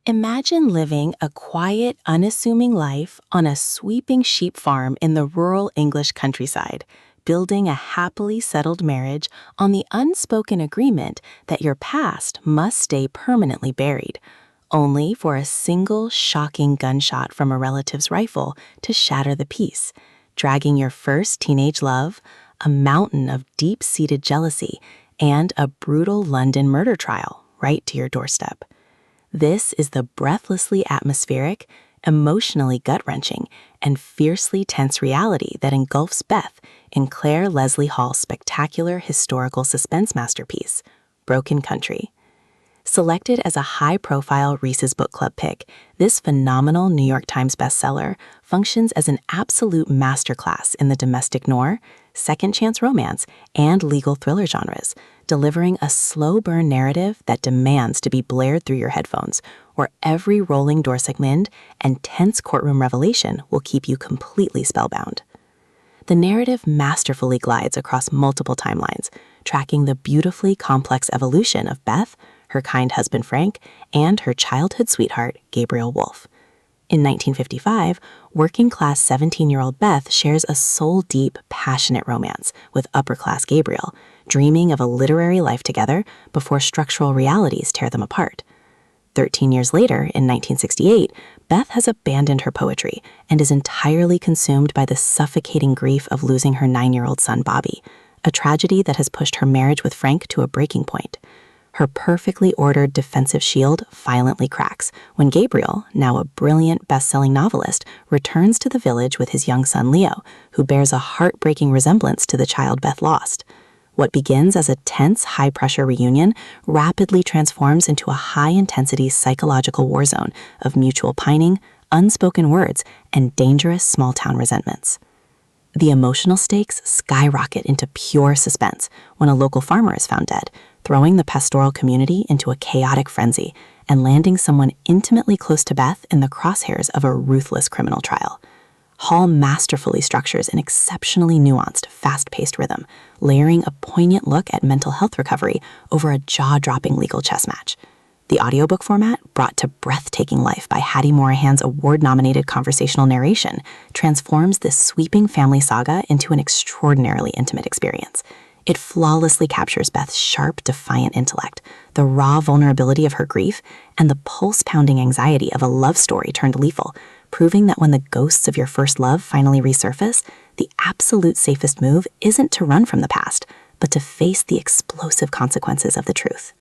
Imagine living a quiet, unassuming life on a sweeping sheep farm in the rural English countryside, building a happily settled marriage on the unspoken agreement that your past must stay permanently buried, only for a single shocking gunshot from a relative's rifle to shatter the peace, dragging your first teenage love, a mountain of deep-seated jealousy, and a brutal London murder trial right to your doorstep. This is the breathlessly atmospheric, emotionally gut-wrenching, and fiercely tense reality that engulfs Beth in Clare Leslie Hall's spectacular historical suspense masterpiece, Broken Country. Selected as a high-profile Reese's Book Club pick, this phenomenal New York Times bestseller functions as an absolute masterclass in the domestic noir, second-chance romance, and legal thriller genres, delivering a slow-burn narrative that demands to be blared through your headphones, where every rolling door segment and tense courtroom revelation will keep you completely spellbound. The narrative masterfully glides across multiple timelines, tracking the beautifully complex evolution of Beth, her kind husband Frank, and her childhood sweetheart, Gabriel Wolfe. In 1955, working-class 17-year-old Beth shares a soul-deep, passionate romance with upper-class Gabriel, dreaming of a literary life together before structural realities tear them apart. 13 years later, in 1968, Beth has abandoned her poetry and is entirely consumed by the suffocating grief of losing her 9-year-old son Bobby, a tragedy that has pushed her marriage with Frank to a breaking point. Her perfectly ordered defensive shield violently cracks when Gabriel, now a brilliant best-selling novelist, returns to the village with his young son Leo, who bears a heartbreaking resemblance to the child Beth lost. What begins as a tense, high-pressure reunion rapidly transforms into a high-intensity psychological war zone of mutual pining, unspoken words, and dangerous small-town resentments. The emotional stakes skyrocket into pure suspense when a local farmer is found dead, throwing the pastoral community into a chaotic frenzy and landing someone intimately close to Beth in the crosshairs of a ruthless criminal trial. Hall masterfully structures an exceptionally nuanced, fast-paced rhythm, layering a poignant look at mental health recovery over a jaw-dropping legal chess match. The audiobook format, brought to breathtaking life by Hattie Morahan's award-nominated conversational narration, transforms this sweeping family saga into an extraordinarily intimate experience. It flawlessly captures Beth's sharp, defiant intellect, the raw vulnerability of her grief, and the pulse-pounding anxiety of a love story turned lethal, proving that when the ghosts of your first love finally resurface, the absolute safest move isn't to run from the past, but to face the explosive consequences of the truth.